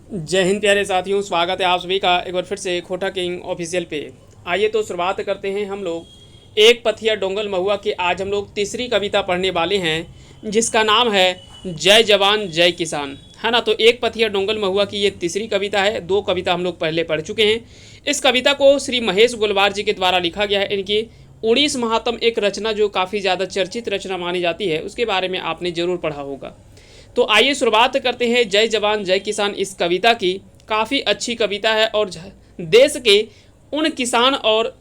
जय हिंद प्यारे साथियों, स्वागत है आप सभी का एक बार फिर से खोटा किंग ऑफिशियल पे। आइए तो शुरुआत करते हैं हम लोग एक पथिया डोंगल महुआ की। आज हम लोग तीसरी कविता पढ़ने वाले हैं जिसका नाम है जय जवान जय किसान, है ना। तो एक पथिया डोंगल महुआ की ये तीसरी कविता है। दो कविता हम लोग पहले पढ़ चुके हैं। इस कविता को श्री महेश गुलवार जी के द्वारा लिखा गया है। इनकी उड़ीस महात्म एक रचना जो काफ़ी ज़्यादा चर्चित रचना मानी जाती है, उसके बारे में आपने ज़रूर पढ़ा होगा। तो आइए शुरुआत करते हैं जय जवान जय किसान इस कविता की। काफ़ी अच्छी कविता है और देश के उन किसान और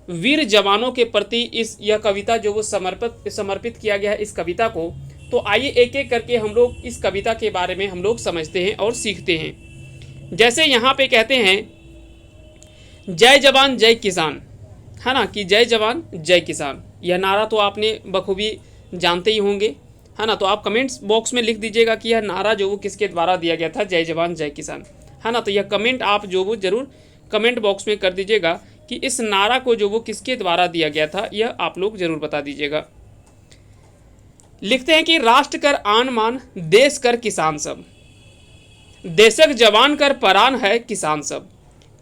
वीर जवानों के प्रति इस यह कविता जो वो समर्पित किया गया है इस कविता को। तो आइए एक एक करके हम लोग इस कविता के बारे में हम लोग समझते हैं और सीखते हैं। जैसे यहाँ पे कहते हैं जय जवान जय किसान, है ना, कि जय जवान जय किसान। यह नारा तो आपने बखूबी जानते ही होंगे, है ना। तो आप कमेंट्स बॉक्स में लिख दीजिएगा कि यह नारा जो वो किसके द्वारा दिया गया था, जय जवान जय किसान, है ना। तो यह कमेंट आप जो वो जरूर कमेंट बॉक्स में कर दीजिएगा कि इस नारा को जो वो किसके द्वारा दिया गया था, यह आप लोग जरूर बता दीजिएगा। लिखते हैं कि राष्ट्र कर आन मान देश कर किसान सब, देशक जवान कर परान है किसान सब,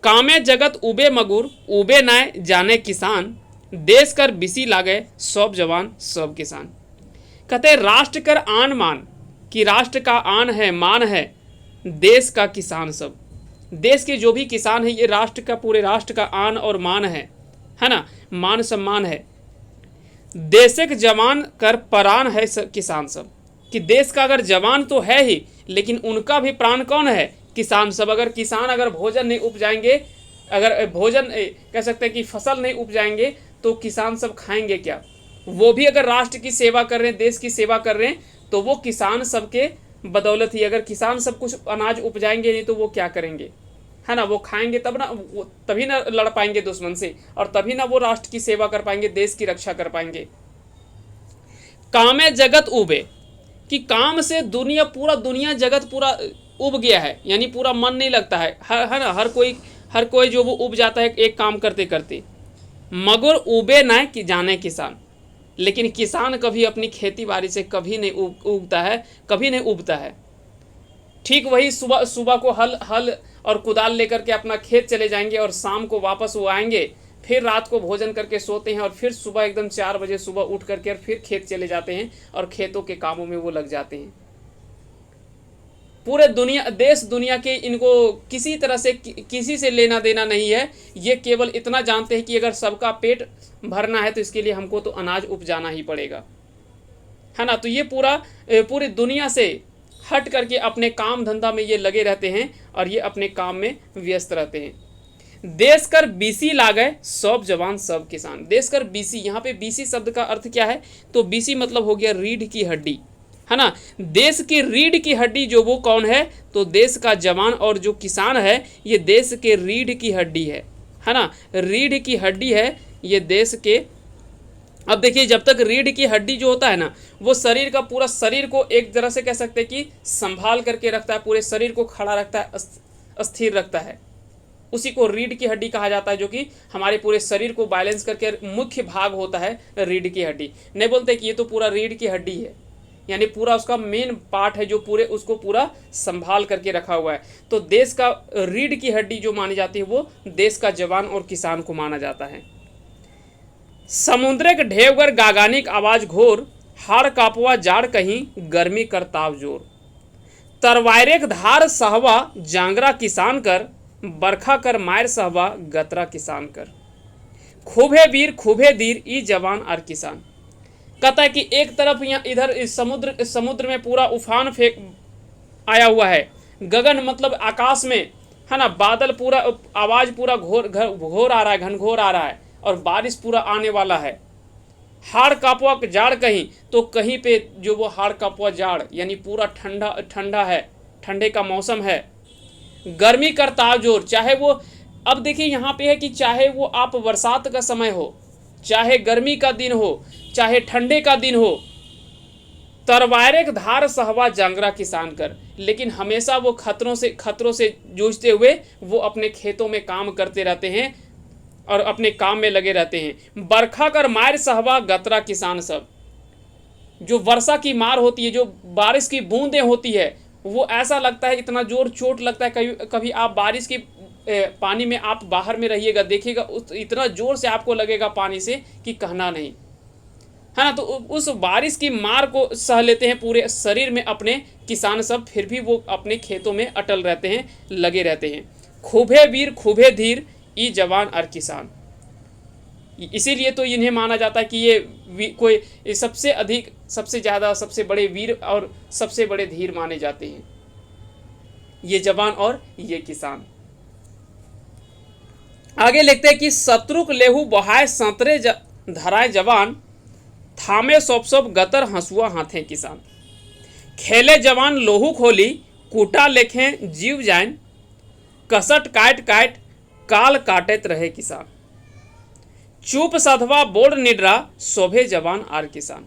कामे जगत उबे मगुर उबे नाय जाने किसान, देश कर बिसी लागे सब जवान सब किसान। कहते राष्ट्र कर आन मान, कि राष्ट्र का आन है, मान है देश का किसान सब। देश के जो भी किसान है ये राष्ट्र का, पूरे राष्ट्र का आन और मान है ना, मान सम्मान है। देशक जवान कर प्राण है किसान सब, कि देश का अगर जवान तो है ही, लेकिन उनका भी प्राण कौन है, किसान सब। अगर किसान अगर भोजन नहीं उपजाएंगे, अगर भोजन कह सकते हैं कि फसल नहीं उपजाएंगे, तो किसान सब खाएंगे क्या। वो भी अगर राष्ट्र की सेवा कर रहे हैं, देश की सेवा कर रहे हैं, तो वो किसान सबके बदौलत ही। अगर किसान सब कुछ अनाज उपजाएंगे नहीं तो वो क्या करेंगे, है ना। वो खाएंगे तब ना, तभी ना लड़ पाएंगे दुश्मन से, और तभी ना वो राष्ट्र की सेवा कर पाएंगे, देश की रक्षा कर पाएंगे। कामे जगत उबे, कि काम से दुनिया, पूरा दुनिया जगत पूरा उब गया है, यानी पूरा मन नहीं लगता है ना। हर कोई जो वो उब जाता है एक काम करते करते। मगर उबे ना कि जाने किसान, लेकिन किसान कभी अपनी खेती बाड़ी से कभी नहीं उगता है, कभी नहीं उबता है। ठीक वही सुबह सुबह को हल और कुदाल लेकर के अपना खेत चले जाएंगे, और शाम को वापस वो आएंगे, फिर रात को भोजन करके सोते हैं, और फिर सुबह एकदम 4 बजे सुबह उठ करके और फिर खेत चले जाते हैं, और खेतों के कामों में वो लग जाते हैं। पूरे दुनिया, देश दुनिया के इनको किसी तरह से किसी से लेना देना नहीं है। ये केवल इतना जानते हैं कि अगर सबका पेट भरना है तो इसके लिए हमको तो अनाज उपजाना ही पड़ेगा, है ना। तो ये पूरी दुनिया से हट करके अपने काम धंधा में ये लगे रहते हैं, और ये अपने काम में व्यस्त रहते हैं। देश कर बीसी लागे सब जवान सब किसान। देश कर बीसी, यहाँ पे बीसी शब्द का अर्थ क्या है, तो बीसी मतलब हो गया रीढ़ की हड्डी, है ना। देश की रीढ़ की हड्डी जो वो कौन है, तो देश का जवान और जो किसान है, ये देश के रीढ़ की हड्डी है ना। रीढ़ की हड्डी है ये देश के। अब देखिए, जब तक रीढ़ की हड्डी जो होता है ना, वो शरीर का पूरा शरीर को एक तरह से कह सकते हैं कि संभाल करके रखता है, पूरे शरीर को खड़ा रखता है, स्थिर रखता है। उसी को रीढ़ की हड्डी कहा जाता है, जो कि हमारे पूरे शरीर को बैलेंस करके मुख्य भाग होता है रीढ़ की हड्डी। नहीं बोलते कि ये तो पूरा रीढ़ की हड्डी है, यानी पूरा उसका मेन पार्ट है जो पूरे उसको पूरा संभाल करके रखा हुआ है। तो देश का रीढ़ की हड्डी जो मानी जाती है, वो देश का जवान और किसान को माना जाता है। समुद्र के ढेवगर गागानिक आवाज घोर, हाड़ कापवा जाड़ कहीं गर्मी कर ताव जोर, तरवायरेक धार सहवा जांगरा किसान कर, बरखा कर मायर सहवा गतरा किसान कर, खूबे वीर खूबे दीर ई जवान और किसान। कहता है कि एक तरफ यहाँ इधर इस समुद्र में पूरा उफान फेंक आया हुआ है, गगन मतलब आकाश में, है ना, बादल पूरा, आवाज पूरा घोर आ रहा है, घनघोर आ रहा है, और बारिश पूरा आने वाला है। हाड़ कापुआ जाड़ कहीं, तो कहीं पे जो वो हाड़ कापुआ जाड़, यानी पूरा ठंडा ठंडा है, ठंडे का मौसम है। गर्मी कर ताव जोर, चाहे वो, अब देखिए यहाँ पे है कि चाहे वो आप बरसात का समय हो, चाहे गर्मी का दिन हो, चाहे ठंडे का दिन हो, तरवायरे धार सहवा जांगरा किसान कर, लेकिन हमेशा वो खतरों से जूझते हुए वो अपने खेतों में काम करते रहते हैं और अपने काम में लगे रहते हैं। बरखा कर मार सहवा गतरा किसान सब, जो वर्षा की मार होती है, जो बारिश की बूंदें होती है, वो ऐसा लगता है, इतना जोर चोट लगता है। कभी कभी आप बारिश की पानी में आप बाहर में रहिएगा, देखिएगा इतना जोर से आपको लगेगा पानी से कि कहना नहीं, है ना। तो उस बारिश की मार को सह लेते हैं पूरे शरीर में अपने किसान सब, फिर भी वो अपने खेतों में अटल रहते हैं, लगे रहते हैं। खूबे वीर खूबे धीर ई जवान और किसान। इसीलिए तो इन्हें माना जाता है कि ये सबसे अधिक, सबसे ज़्यादा, सबसे बड़े वीर और सबसे बड़े धीर माने जाते हैं, ये जवान और ये किसान। आगे लिखते हैं कि शत्रुक लेहू बहाय संतरे धराए जवान, थामे सोप सोप गतर हंसुआ हाथे किसान। खेले जवान लोहू खोली, कूटा लेखें जीव जान, कसट काट काट काल काटत रहे किसान। चुप सधवा बोर्ड निडरा, शोभे जवान आर किसान।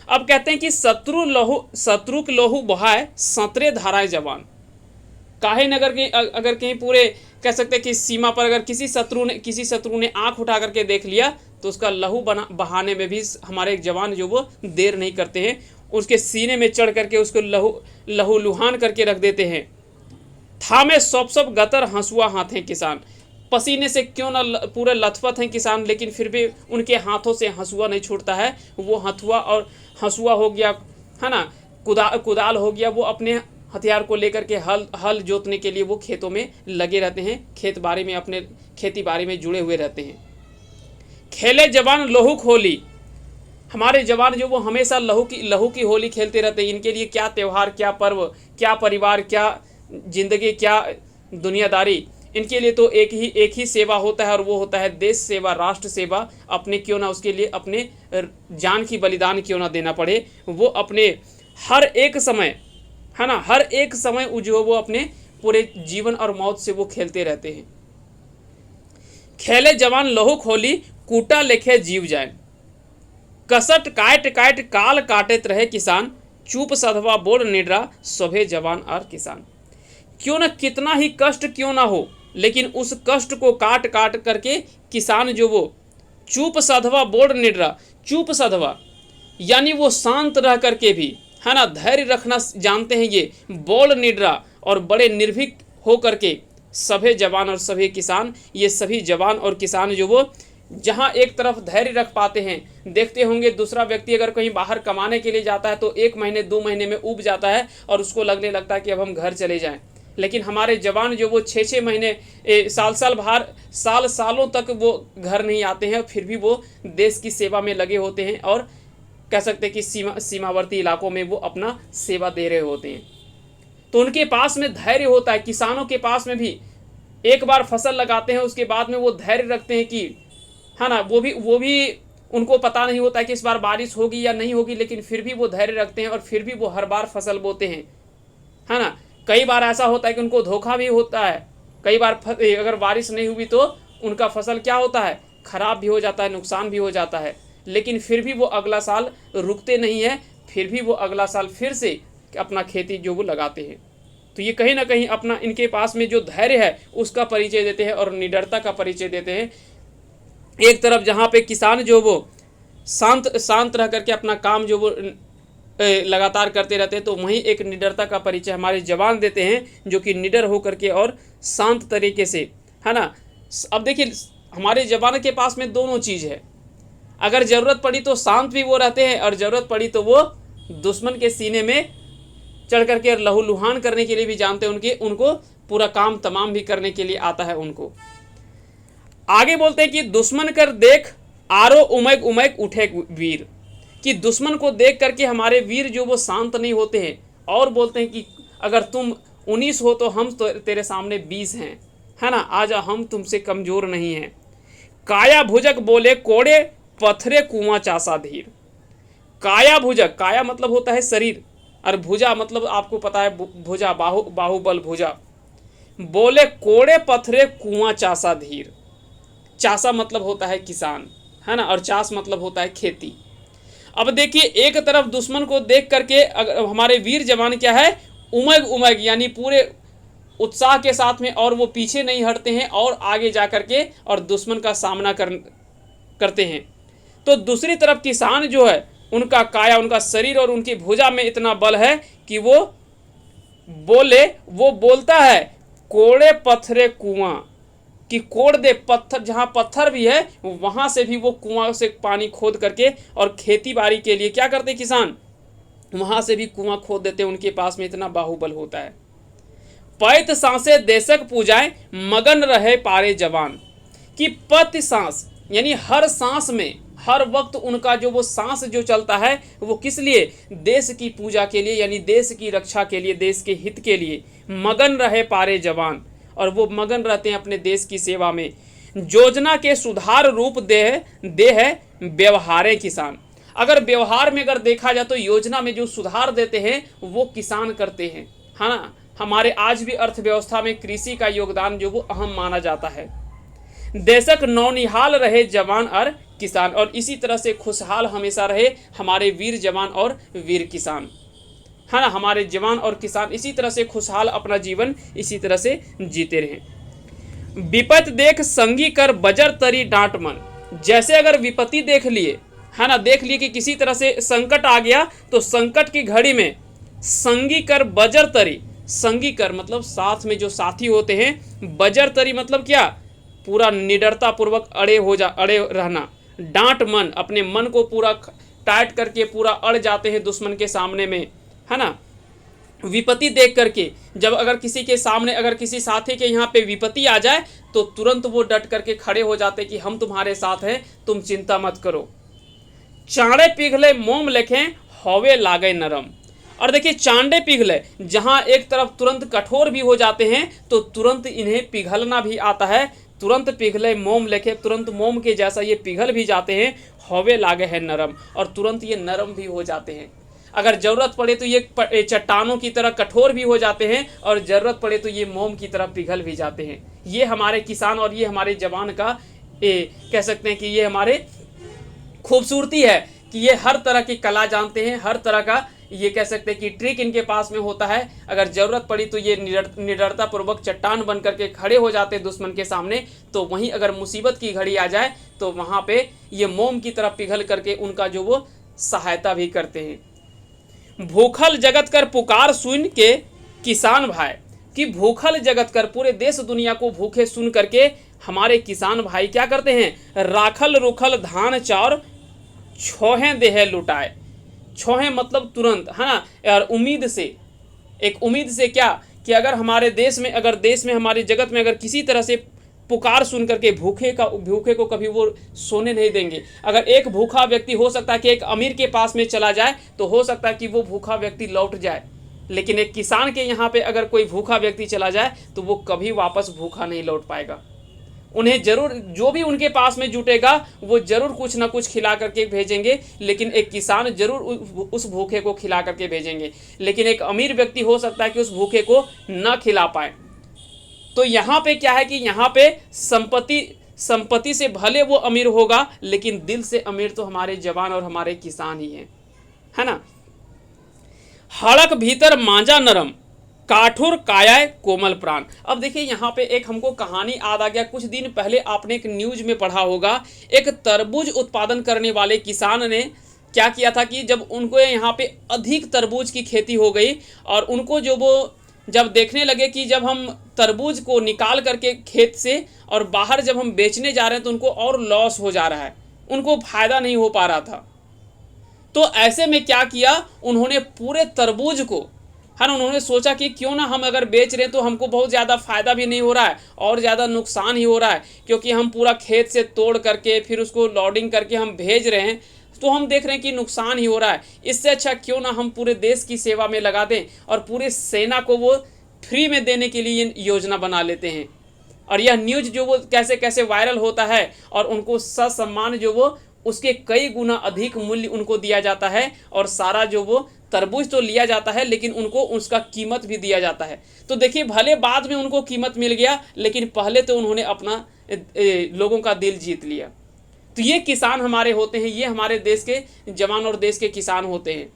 अब कहते हैं कि शत्रु के लोहू बहाए संतरे धाराए जवान। काहे नगर के अगर कहीं पूरे कह सकते हैं कि सीमा पर अगर किसी शत्रु ने आंख उठा करके देख लिया, तो उसका लहू बहाने में भी हमारे जवान जो वो देर नहीं करते हैं, उसके सीने में चढ़ करके उसको लहू लुहान करके रख देते हैं। थामे सब गतर हंसुआ हाथे किसान। पसीने से क्यों ना पूरे लथपथ हैं किसान, लेकिन फिर भी उनके हाथों से हंसुआ नहीं छूटता है। वो हथुआ और हंसुआ हो गया, है ना, कुदाल हो गया, वो अपने हथियार को लेकर के हल जोतने के लिए वो खेतों में लगे रहते हैं, खेत बाड़ी में, अपने खेती बाड़ी में जुड़े हुए रहते हैं। खेले जवान लहू होली। हमारे जवान जो वो हमेशा लहू की होली खेलते रहते हैं। इनके लिए क्या त्यौहार, क्या पर्व, क्या परिवार, क्या जिंदगी, क्या दुनियादारी, इनके लिए तो एक ही सेवा होता है, और वो होता है देश सेवा, राष्ट्र सेवा। अपने क्यों ना उसके लिए अपने जान की बलिदान क्यों ना देना पड़े, वो अपने हर एक समय, है ना, हर एक समय जो वो अपने पूरे जीवन और मौत से वो खेलते रहते हैं। खेले जवान लहू खोली, कूटा लेखे जीव जान, कसट काट काट काल काटत रहे किसान। चुप सधवा बोर्ड निडरा, शोभे जवान और किसान। क्यों ना कितना ही कष्ट क्यों ना हो, लेकिन उस कष्ट को काट काट करके किसान जो वो चुप सधवा बोर्ड निडरा, चुप सधवा यानी वो शांत रह करके भी, है ना, धैर्य रखना जानते हैं ये बोल निडरा, और बड़े निर्भीक हो करके सभी जवान और सभी किसान, ये सभी जवान और किसान जो वो जहाँ एक तरफ धैर्य रख पाते हैं। देखते होंगे दूसरा व्यक्ति अगर कहीं बाहर कमाने के लिए जाता है तो 1 महीने 2 महीने में ऊब जाता है और उसको लगने लगता है कि अब हम घर चले जाएं। लेकिन हमारे जवान जो वो 6-6 महीने, सालों तक वो घर नहीं आते हैं, फिर भी वो देश की सेवा में लगे होते हैं, और कह सकते हैं कि सीमावर्ती इलाकों में वो अपना सेवा दे रहे होते हैं। तो उनके पास में धैर्य होता है। किसानों के पास में भी एक बार फसल लगाते हैं, उसके बाद में वो धैर्य रखते हैं कि, है ना, वो भी उनको पता नहीं होता है कि इस बार बारिश होगी या नहीं होगी, लेकिन फिर भी वो धैर्य रखते हैं और फिर भी वो हर बार फसल बोते हैं, है ना। कई बार ऐसा होता है कि उनको धोखा भी होता है। कई बार अगर बारिश नहीं हुई तो उनका फसल क्या होता है, खराब भी हो जाता है, नुकसान भी हो जाता है, लेकिन फिर भी वो अगला साल रुकते नहीं है, फिर भी वो अगला साल फिर से अपना खेती जो वो लगाते हैं। तो ये कहीं ना कहीं अपना इनके पास में जो धैर्य है उसका परिचय देते हैं और निडरता का परिचय देते हैं। एक तरफ जहाँ पे किसान जो वो शांत रह करके अपना काम जो वो लगातार करते रहते हैं, तो वहीं एक निडरता का परिचय हमारे जवान देते हैं, जो कि निडर होकर के और शांत तरीके से, है ना। अब देखिए हमारे जवान के पास में दोनों चीज़ है। अगर ज़रूरत पड़ी तो शांत भी वो रहते हैं, और ज़रूरत पड़ी तो वो दुश्मन के सीने में चढ़ करके लहू लुहान करने के लिए भी जानते हैं, उनको पूरा काम तमाम भी करने के लिए आता है उनको। आगे बोलते हैं कि दुश्मन कर देख आरो उमैग उमैग उठे वीर, कि दुश्मन को देख करके हमारे वीर जो वो शांत नहीं होते हैं, और बोलते हैं कि अगर तुम 19 हो तो हम तो तेरे सामने 20 हैं, है ना, आजा हम तुमसे कमज़ोर नहीं हैं। काया भुजक बोले कोड़े पत्थरे कुआं चासा धीर। काया भुजक, काया मतलब होता है शरीर, और भुजा मतलब आपको पता है भुजा, बाहुबल भुजा। बोले कोड़े पत्थरे कुआं चासा धीर। चासा मतलब होता है किसान, है ना, और चास मतलब होता है खेती। अब देखिए एक तरफ दुश्मन को देख करके हमारे वीर जवान क्या है, उमग यानी पूरे उत्साह के साथ में, और वो पीछे नहीं हटते हैं और आगे जा करके और दुश्मन का सामना करते हैं। तो दूसरी तरफ किसान जो है, उनका काया, उनका शरीर और उनकी भुजा में इतना बल है कि वो बोले वो बोलता है कोड़े पत्थरे कुआं, कि कोड़ दे पत्थर, जहां पत्थर भी है वहां से भी वो कुआं से पानी खोद करके, और खेती बाड़ी के लिए क्या करते किसान, वहां से भी कुआं खोद देते, उनके पास में इतना बाहुबल होता है। पैत सांसे देशक पूजाए मगन रहे पारे जवान, कि पति सांस यानी हर सांस में, हर वक्त उनका जो वो सांस जो चलता है वो किस लिए, देश की पूजा के लिए, यानी देश की रक्षा के लिए, देश के हित के लिए। मगन रहे पारे जवान, और वो मगन रहते हैं अपने देश की सेवा में। योजना के सुधार रूप दे है व्यवहारे किसान। अगर व्यवहार में अगर देखा जाए तो योजना में जो सुधार देते हैं वो किसान करते हैं, है ना। हमारे आज भी अर्थव्यवस्था में कृषि का योगदान जो वो अहम माना जाता है। देशक नौनिहाल रहे जवान और किसान, और इसी तरह से खुशहाल हमेशा रहे हमारे वीर जवान और वीर किसान, है ना। हमारे जवान और किसान इसी तरह से खुशहाल अपना जीवन इसी तरह से जीते रहें। विपत देख संगी कर बजर तरी डांट मन, जैसे अगर विपत्ति देख लिए, है ना, देख लिए कि किसी तरह से संकट आ गया, तो संकट की घड़ी में संगी कर बजर तरी, संगी कर मतलब साथ में जो साथी होते हैं, बजर तरी मतलब क्या, पूरा निडरता पूर्वक अड़े रहना। डांट मन, अपने मन को पूरा टाइट करके पूरा अड़ जाते हैं दुश्मन के सामने में, है ना। विपत्ति देख करके, जब अगर किसी के सामने अगर किसी साथी के यहाँ पे विपत्ति आ जाए तो तुरंत वो डट करके खड़े हो जाते कि हम तुम्हारे साथ हैं, तुम चिंता मत करो। चांडे पिघले मोम लेखें हवे लागे नरम, और देखिए चांडे पिघले, जहां एक तरफ तुरंत कठोर भी हो जाते हैं तो तुरंत इन्हें पिघलना भी आता है। तुरंत पिघले मोम लेखे, तुरंत मोम के जैसा ये पिघल भी जाते हैं। हवे लागे है नरम, और तुरंत ये नरम भी हो जाते हैं। अगर ज़रूरत पड़े तो ये चट्टानों की तरह कठोर भी हो जाते हैं, और ज़रूरत पड़े तो ये मोम की तरह पिघल भी जाते हैं। ये हमारे किसान और ये हमारे जवान का कह सकते हैं कि ये हमारे खूबसूरती है कि ये हर तरह की कला जानते हैं, हर तरह का ये कह सकते हैं कि ट्रिक इनके पास में होता है। अगर ज़रूरत पड़ी तो ये निडरता पूर्वक चट्टान बन करके खड़े हो जाते हैं दुश्मन के सामने, तो वहीं अगर मुसीबत की घड़ी आ जाए तो वहाँ पे ये मोम की तरह पिघल करके उनका जो वो सहायता भी करते हैं। भूखल जगत कर पुकार सुन के किसान भाई, कि भूखल जगत कर, पूरे देश दुनिया को भूखे सुन करके हमारे किसान भाई क्या करते हैं, राखल रुखल धान चाउर छोहे देहे लुटाए। छोहे मतलब तुरंत, है ना, और उम्मीद से, एक उम्मीद से क्या, कि अगर हमारे देश में, अगर देश में हमारे जगत में अगर किसी तरह से पुकार सुन करके भूखे को कभी वो सोने नहीं देंगे। अगर एक भूखा व्यक्ति, हो सकता है कि एक अमीर के पास में चला जाए तो हो सकता है कि वो भूखा व्यक्ति लौट जाए, लेकिन एक किसान के यहाँ पे अगर कोई भूखा व्यक्ति चला जाए तो वो कभी वापस भूखा नहीं लौट पाएगा। उन्हें जरूर, जो भी उनके पास में जुटेगा वो जरूर कुछ ना कुछ खिला करके भेजेंगे, लेकिन एक किसान जरूर उस भूखे को खिला करके भेजेंगे। लेकिन एक अमीर व्यक्ति हो सकता है कि उस भूखे को न खिला पाए। तो यहाँ पे क्या है कि यहाँ पे संपत्ति से भले वो अमीर होगा, लेकिन दिल से अमीर तो हमारे जवान और हमारे किसान ही हैं, है ना। हड़क भीतर मांजा नरम, काठुर काया कोमल प्राण। अब देखिए यहाँ पे एक हमको कहानी याद आ गया। कुछ दिन पहले आपने एक न्यूज में पढ़ा होगा, एक तरबूज उत्पादन करने वाले किसान ने क्या किया था कि जब उनको यहाँ पे अधिक तरबूज की खेती हो गई, और उनको जो वो जब देखने लगे कि जब हम तरबूज को निकाल करके खेत से और बाहर जब हम बेचने जा रहे हैं तो उनको और लॉस हो जा रहा है, उनको फायदा नहीं हो पा रहा था। तो ऐसे में क्या किया, उन्होंने पूरे तरबूज को, है ना, उन्होंने सोचा कि क्यों ना हम अगर बेच रहे हैं तो हमको बहुत ज़्यादा फायदा भी नहीं हो रहा है और ज़्यादा नुकसान ही हो रहा है, क्योंकि हम पूरा खेत से तोड़ करके फिर उसको लोडिंग करके हम भेज रहे हैं, तो हम देख रहे हैं कि नुकसान ही हो रहा है। इससे अच्छा क्यों ना हम पूरे देश की सेवा में लगा दें और पूरे सेना को वो फ्री में देने के लिए योजना बना लेते हैं। और यह न्यूज़ जो वो कैसे कैसे वायरल होता है, और उनको ससम्मान जो वो उसके कई गुना अधिक मूल्य उनको दिया जाता है, और सारा जो वो तरबूज तो लिया जाता है लेकिन उनको उसका कीमत भी दिया जाता है। तो देखिए भले बाद में उनको कीमत मिल गया, लेकिन पहले तो उन्होंने अपना लोगों का दिल जीत लिया। तो ये किसान हमारे होते हैं, ये हमारे देश के जवान और देश के किसान होते हैं।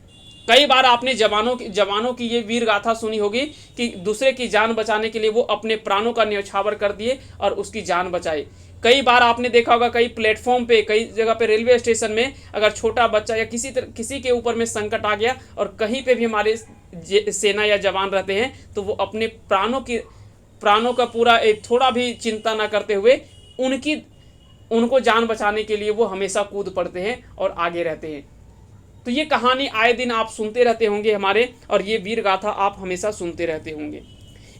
कई बार आपने जवानों की ये वीर गाथा सुनी होगी कि दूसरे की जान बचाने के लिए वो अपने प्राणों का न्यौछावर कर दिए और उसकी जान बचाई। कई बार आपने देखा होगा कई प्लेटफॉर्म पे, कई जगह पे, रेलवे स्टेशन में अगर छोटा बच्चा या किसी के ऊपर में संकट आ गया और कहीं पे भी हमारे सेना या जवान रहते हैं तो वो अपने प्राणों का पूरा थोड़ा भी चिंता ना करते हुए उनको जान बचाने के लिए वो हमेशा कूद पड़ते हैं और आगे रहते हैं। तो ये कहानी आए दिन आप सुनते रहते होंगे हमारे, और ये वीर गाथा आप हमेशा सुनते रहते होंगे।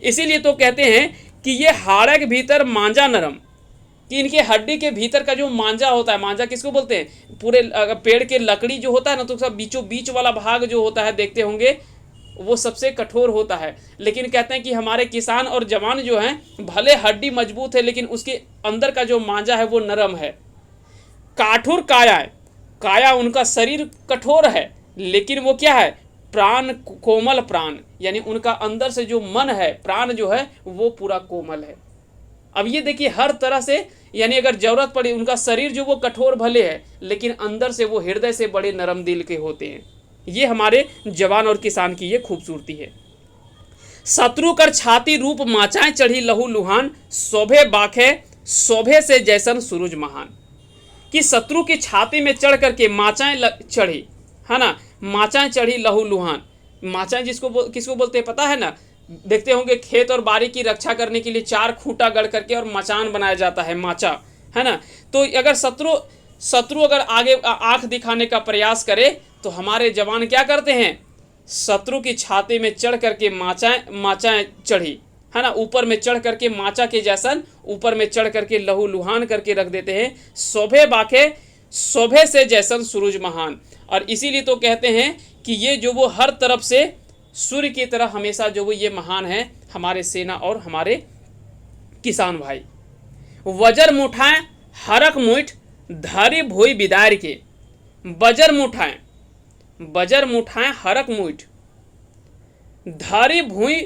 इसीलिए तो कहते हैं कि ये हाड़ के भीतर मांजा नरम, कि इनके हड्डी के भीतर का जो मांजा होता है, मांजा किसको बोलते हैं, पूरे पेड़ के लकड़ी जो होता है ना, तो सब बीचों बीच वाला भाग जो होता है देखते होंगे वो सबसे कठोर होता है। लेकिन कहते हैं कि हमारे किसान और जवान जो हैं भले हड्डी मजबूत है लेकिन उसके अंदर का जो मांजा है वो नरम है। काठुर काया उनका शरीर कठोर है लेकिन वो क्या है, प्राण कोमल प्राण, यानी उनका अंदर से जो मन है, प्राण जो है वो पूरा कोमल है। अब ये देखिए हर तरह से, यानी अगर जरूरत पड़ी उनका शरीर जो वो कठोर भले है लेकिन अंदर से वो हृदय से बड़े नरम दिल के होते हैं। ये हमारे जवान और किसान की ये खूबसूरती है। शत्रु कर छाती रूप माचाएं चढ़ी लहू लुहान, शोभे बाखे शोभे से जैसन सूरज महान, कि शत्रु की छाती में चढ़ करके माचाएं चढ़ी, है ना, माचाएं चढ़ी लहू लुहान। माचाएं किसको बोलते हैं पता है ना, देखते होंगे खेत और बाड़ी की रक्षा करने के लिए 4 खूंटा गढ़ करके और मचान बनाया जाता है, माचा, है ना। तो अगर शत्रु अगर आगे आंख दिखाने का प्रयास करे तो हमारे जवान क्या करते हैं, शत्रु की छाती में चढ़ करके माचाएं चढ़ी, है ना, ऊपर में चढ़ करके माचा के जैसन ऊपर में चढ़ करके लहू लुहान करके रख देते हैं। शोभे बाखे शोभे से जैसन सूरज महान, और इसीलिए तो कहते हैं कि ये जो वो हर तरफ से सूर्य की तरह हमेशा जो वो ये महान है हमारे सेना और हमारे किसान भाई। वजर मुठाएं हरक मुठ धरी भोई बिदार के, बजर मुठाएं हरक मुठ धरी भूई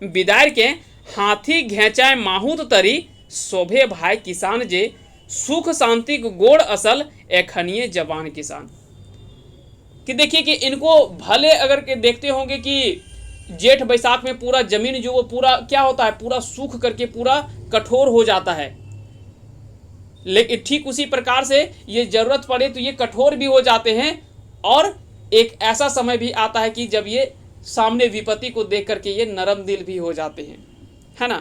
बिदार के, हाथी घेचाए माहूत तरी शोभे भाई किसान जे, सुख शांति गोड़ असल एखनिए जवान किसान। कि देखिए कि इनको भले अगर के देखते होंगे कि जेठ बैसाख में पूरा जमीन जो वो पूरा क्या होता है, पूरा सूख करके पूरा कठोर हो जाता है, लेकिन ठीक उसी प्रकार से ये जरूरत पड़े तो ये कठोर भी हो जाते हैं। और एक ऐसा समय भी आता है कि जब ये सामने विपत्ति को देख करके ये नरम दिल भी हो जाते हैं, है ना।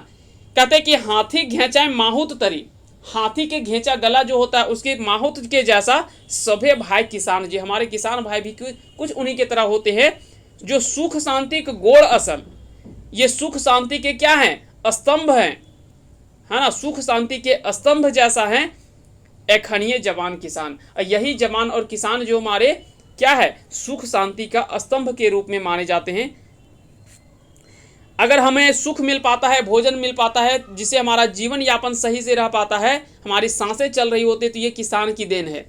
कहते हैं कि हाथी घेचाए माहूत तरी, हाथी के घेंचा गला जो होता है उसके माहौत के जैसा सभे भाई किसान जी, हमारे किसान भाई भी कुछ उन्हीं के तरह होते हैं जो सुख शांति के गोड़ असल, ये सुख शांति के क्या हैं, स्तंभ हैं, है ना, सुख शांति के स्तंभ जैसा है एखनिए जवान किसान। यही जवान और किसान जो हमारे क्या है, सुख शांति का स्तंभ के रूप में माने जाते हैं। अगर हमें सुख मिल पाता है, भोजन मिल पाता है, जिससे हमारा जीवन यापन सही से रह पाता है, हमारी सांसें चल रही होती है, तो ये किसान की देन है।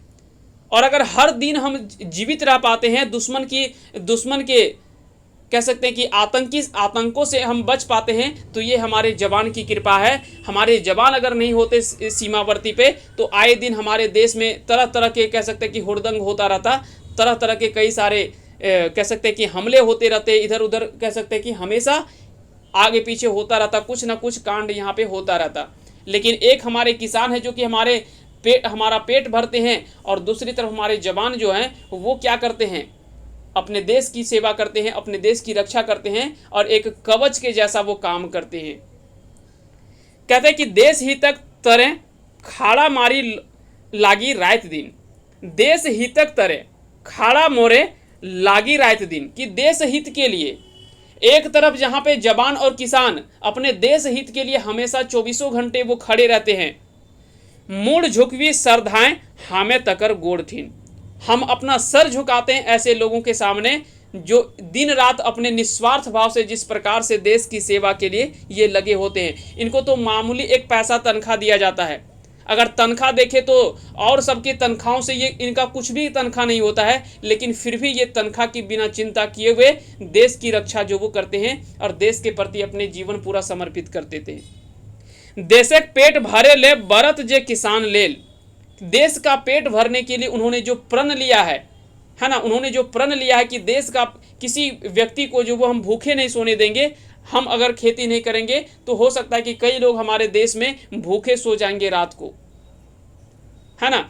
और अगर हर दिन हम जीवित रह पाते हैं, दुश्मन के कह सकते हैं कि आतंकों से हम बच पाते हैं, तो ये हमारे जवान की कृपा है। हमारे जवान अगर नहीं होते सीमावर्ती पे तो आए दिन हमारे देश में तरह तरह के कह सकते हैं कि हुड़दंग होता रहता, तरह तरह के कई सारे कह सकते हैं कि हमले होते रहते, इधर उधर कह सकते हैं कि हमेशा आगे पीछे होता रहता, कुछ ना कुछ कांड यहाँ पे होता रहता। लेकिन एक हमारे किसान है जो कि हमारा पेट भरते हैं, और दूसरी तरफ हमारे जवान जो हैं वो क्या करते हैं, अपने देश की सेवा करते हैं, अपने देश की रक्षा करते हैं, और एक कवच के जैसा वो काम करते हैं। कहते हैं कि देश हितक तरे खाड़ा मारी लागी रात दिन, देश हितक तरे खाड़ा मोरे लागी रात दिन, कि देश हित के लिए एक तरफ जहां पे जवान और किसान अपने देश हित के लिए हमेशा 24 घंटे वो खड़े रहते हैं। मूड झुकवी सरधाएं हमें तकर गोड़ थीन, हम अपना सर झुकाते हैं ऐसे लोगों के सामने जो दिन रात अपने निस्वार्थ भाव से जिस प्रकार से देश की सेवा के लिए ये लगे होते हैं। इनको तो मामूली एक पैसा तनख्वाह दिया जाता है, अगर तनख्वाह देखे तो और सबकी तनख्वाहों से ये इनका कुछ भी तनख्वाह नहीं होता है, लेकिन फिर भी ये तनख्वाह की बिना चिंता किए हुए देश की रक्षा जो वो करते हैं और देश के प्रति अपने जीवन पूरा समर्पित करते थे। देशक पेट भरे ले बरत जे किसान लेल, देश का पेट भरने के लिए उन्होंने जो प्रण लिया है है ना, उन्होंने जो प्रण लिया है कि देश का किसी व्यक्ति को जो वो हम भूखे नहीं सोने देंगे, हम अगर खेती नहीं करेंगे तो हो सकता है कि कई लोग हमारे देश में भूखे सो जाएंगे रात को, है ना।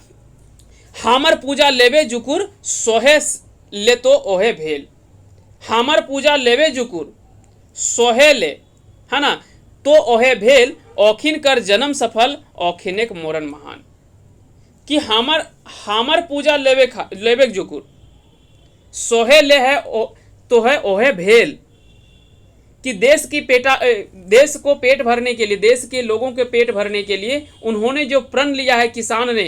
हामर पूजा लेवे जुकुर सोहे ले तो ओहे भेल, हामर पूजा लेवे जुकुर सोहे ले, है ना, तो ओहे भेल, औखिन कर जन्म सफल औखिनेक मोरन महान। कि हामर पूजा लेवे जुकुर सोहे ले है तो है ओहे भेल, कि देश को पेट भरने के लिए, देश के लोगों के पेट भरने के लिए उन्होंने जो प्रण लिया है किसान ने,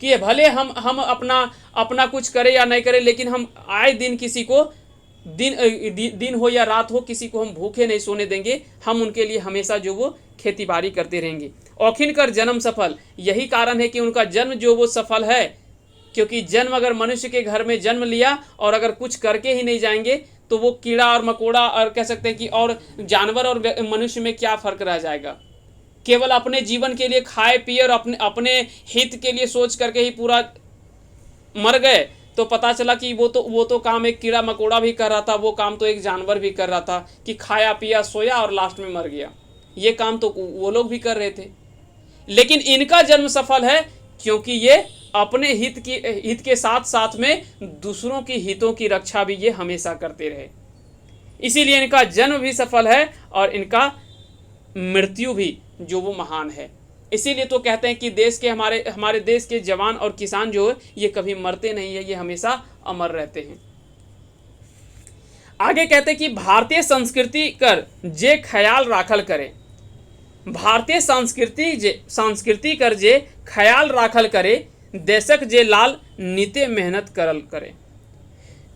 कि भले हम अपना कुछ करें या नहीं करें, लेकिन हम आए दिन किसी को दिन हो या रात हो, किसी को हम भूखे नहीं सोने देंगे, हम उनके लिए हमेशा जो वो खेती बाड़ी करते रहेंगे। औखिन कर जन्म सफल, यही कारण है कि उनका जन्म जो वो सफल है, क्योंकि जन्म अगर मनुष्य के घर में जन्म लिया और अगर कुछ करके ही नहीं जाएंगे तो वो कीड़ा और मकोड़ा और कह सकते हैं कि और जानवर और मनुष्य में क्या फर्क रह जाएगा। केवल अपने जीवन के लिए खाए पिए और अपने हित के लिए सोच करके ही पूरा मर गए, तो पता चला कि वो तो काम एक कीड़ा मकोड़ा भी कर रहा था, वो काम तो एक जानवर भी कर रहा था, कि खाया पिया सोया और लास्ट में मर गया। ये काम तो वो लोग भी कर रहे थे, लेकिन इनका जन्म सफल है क्योंकि ये अपने हित के साथ साथ में दूसरों की हितों की रक्षा भी ये हमेशा करते रहे। इसीलिए इनका जन्म भी सफल है और इनका मृत्यु भी जो वो महान है। इसीलिए तो कहते हैं कि देश के हमारे देश के जवान और किसान जो है ये कभी मरते नहीं है, ये हमेशा अमर रहते हैं। आगे कहते हैं कि भारतीय संस्कृति कर जे ख्याल राखल करे, भारतीय संस्कृति कर जे ख्याल राखल करे, देशक जे लाल नित्य मेहनत करल करे।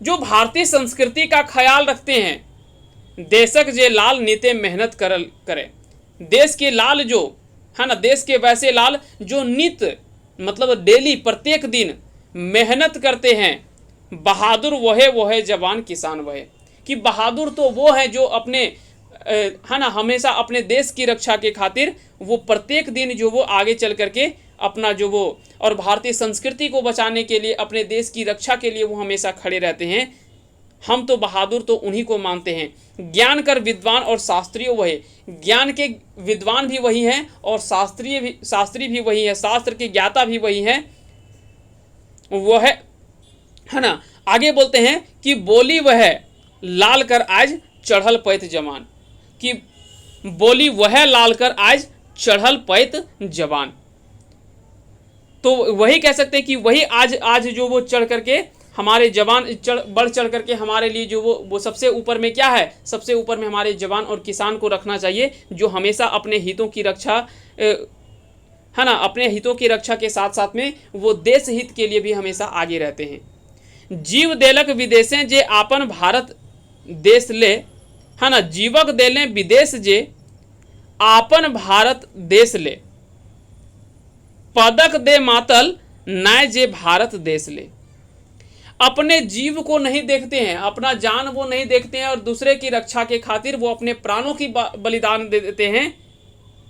जो भारतीय संस्कृति का ख्याल रखते हैं, देशक जे लाल नित्य मेहनत करल करे, देश के लाल जो है ना, देश के वैसे लाल जो नित्य मतलब डेली प्रत्येक दिन मेहनत करते हैं, बहादुर वह जवान किसान वह, कि बहादुर तो वो है जो अपने है ना हमेशा अपने देश की रक्षा के खातिर वो प्रत्येक दिन जो वो आगे चल करके अपना जो वो और भारतीय संस्कृति को बचाने के लिए, अपने देश की रक्षा के लिए वो हमेशा खड़े रहते हैं। हम तो बहादुर तो उन्हीं को मानते हैं। ज्ञान कर विद्वान और शास्त्रीय वही, ज्ञान के विद्वान भी वही हैं और शास्त्री भी वही है, शास्त्र के ज्ञाता भी वही हैं, वो है ना। आगे बोलते हैं कि बोली वह लाल कर आज चढ़ल पैत जवान, कि बोली वह लाल कर आज चढ़ल पैत जवान। तो वही कह सकते हैं कि वही आज जो वो चढ़ करके हमारे जवान बढ़ चढ़ करके हमारे लिए जो वो सबसे ऊपर में क्या है, सबसे ऊपर में हमारे जवान और किसान को रखना चाहिए, जो हमेशा अपने हितों की रक्षा है ना, अपने हितों की रक्षा के साथ साथ में वो देश हित के लिए भी हमेशा आगे रहते हैं। जीव देलक विदेशें जे आपन भारत देश ले, है ना, जीवक देले विदेश जे आपन भारत देश ले, पदक दे मातल नाय जे भारत देश ले। अपने जीव को नहीं देखते हैं, अपना जान वो नहीं देखते हैं और दूसरे की रक्षा के खातिर वो अपने प्राणों की बलिदान दे देते हैं।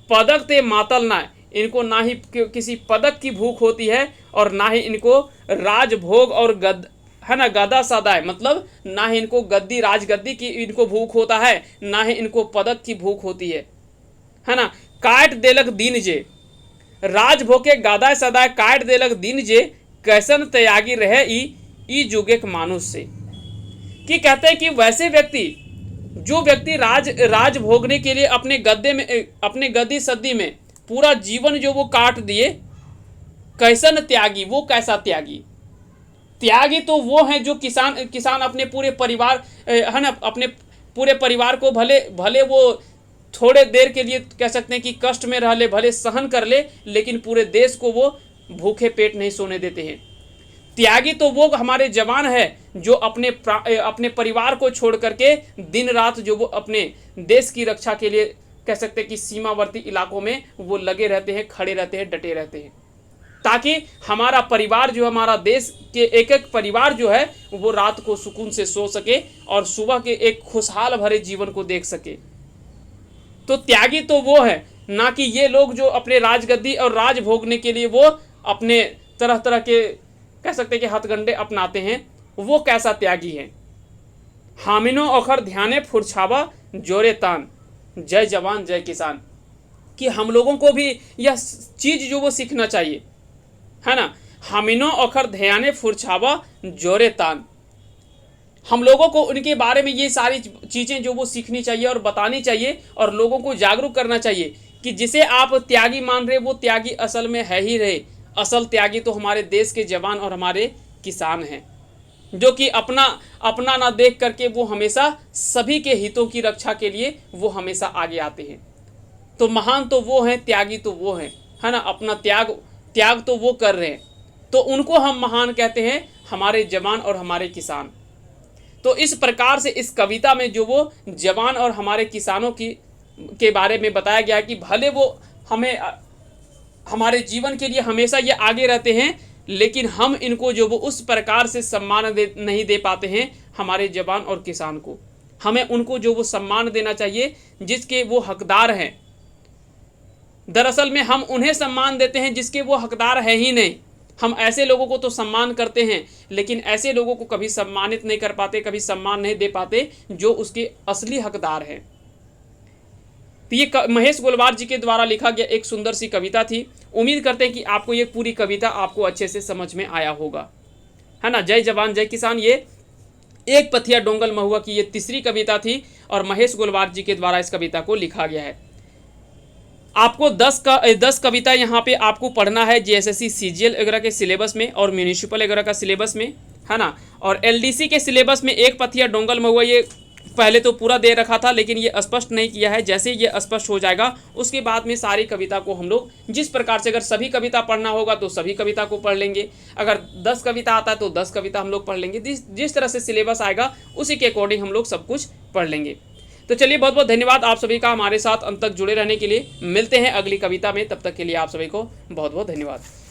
पदक दे मातल नाय, इनको ना ही किसी पदक की भूख होती है और ना ही इनको राजभोग और गदा सदाय, मतलब ना ही इनको राजगद्दी की इनको भूख होता है, ना ही इनको पदक की भूख होती है ना। काट देलक दिन जे, राजभोग के गदा सदाय काट देलक दिन जे, कैसन त्यागी रहे ई जुगे के मानुष से। कि कहते हैं कि वैसे व्यक्ति जो व्यक्ति राज भोगने के लिए अपने गद्दी सद्दी में पूरा जीवन जो वो काट दिए, कैसन त्यागी, वो कैसा त्यागी तो वो है जो किसान अपने पूरे परिवार है ना, अपने पूरे परिवार को भले वो थोड़े देर के लिए कह सकते हैं कि कष्ट में रह ले, भले सहन कर ले, लेकिन पूरे देश को वो भूखे पेट नहीं सोने देते हैं। त्यागी तो वो हमारे जवान है जो अपने परिवार को छोड़ करके दिन रात जो वो अपने देश की रक्षा के लिए कह सकते हैं कि सीमावर्ती इलाकों में वो लगे रहते हैं, खड़े रहते हैं, डटे रहते हैं, ताकि हमारा परिवार जो हमारा देश के एक एक परिवार जो है वो रात को सुकून से सो सके और सुबह के एक खुशहाल भरे जीवन को देख सके। तो त्यागी तो वो है, ना कि ये लोग जो अपने राजगद्दी और राज भोगने के लिए वो अपने तरह तरह के कह सकते हैं कि हथकंडे अपनाते हैं वो कैसा त्यागी है। हामिनो ओखर ध्याने फुरछावा जोरे तान, जय जवान जय किसान। कि हम लोगों को भी यह चीज जो वो सीखना चाहिए, है ना। हामिनो ओखर ध्याने फुरछावा जोरे तान, हम लोगों को उनके बारे में ये सारी चीज़ें जो वो सीखनी चाहिए और बतानी चाहिए और लोगों को जागरूक करना चाहिए कि जिसे आप त्यागी मान रहे वो त्यागी असल में है ही रहे। असल त्यागी तो हमारे देश के जवान और हमारे किसान हैं, जो कि अपना ना देख करके वो हमेशा सभी के हितों की रक्षा के लिए वो हमेशा आगे आते हैं। तो महान तो वो हैं, त्यागी तो वो हैं, है ना। अपना त्याग तो वो कर रहे हैं, तो उनको हम महान कहते हैं, हमारे जवान और हमारे किसान। तो इस प्रकार से इस कविता में जो वो जवान और हमारे किसानों के बारे में बताया गया है कि भले वो हमें हमारे जीवन के लिए हमेशा ये आगे रहते हैं, लेकिन हम इनको जो वो उस प्रकार से सम्मान नहीं दे पाते हैं हमारे जवान और किसान को। हमें उनको जो वो सम्मान देना चाहिए जिसके वो हकदार हैं। दरअसल में हम उन्हें सम्मान देते हैं जिसके वो हकदार है ही नहीं। हम ऐसे लोगों को तो सम्मान करते हैं, लेकिन ऐसे लोगों को कभी सम्मानित नहीं कर पाते, कभी सम्मान नहीं दे पाते जो उसके असली हकदार हैं। तो ये महेश गोलवार जी के द्वारा लिखा गया एक सुंदर सी कविता थी। उम्मीद करते हैं कि आपको ये पूरी कविता आपको अच्छे से समझ में आया होगा, है ना। जय जवान जय किसान, ये एक पथिया डोंगल महुआ की ये तीसरी कविता थी और महेश गोलवार जी के द्वारा इस कविता को लिखा गया है। आपको 10 कविता यहाँ पे आपको पढ़ना है जेएसएससी सीजीएल वगैरह के सिलेबस में और म्यूनिसिपल वगैरह का सिलेबस में, है ना। और एलडीसी के सिलेबस में एक पथिया डोंगल महुआ ये पहले तो पूरा दे रखा था, लेकिन ये स्पष्ट नहीं किया है। जैसे ये स्पष्ट हो जाएगा उसके बाद में सारी कविता को हम लोग जिस प्रकार से, अगर सभी कविता पढ़ना होगा तो सभी कविता को पढ़ लेंगे, अगर 10 कविता आता है तो 10 कविता हम लोग पढ़ लेंगे। जिस तरह से सिलेबस आएगा उसी के अकॉर्डिंग हम लोग सब कुछ पढ़ लेंगे। तो चलिए, बहुत बहुत धन्यवाद आप सभी का हमारे साथ अंत तक जुड़े रहने के लिए। मिलते हैं अगली कविता में, तब तक के लिए आप सभी को बहुत बहुत धन्यवाद।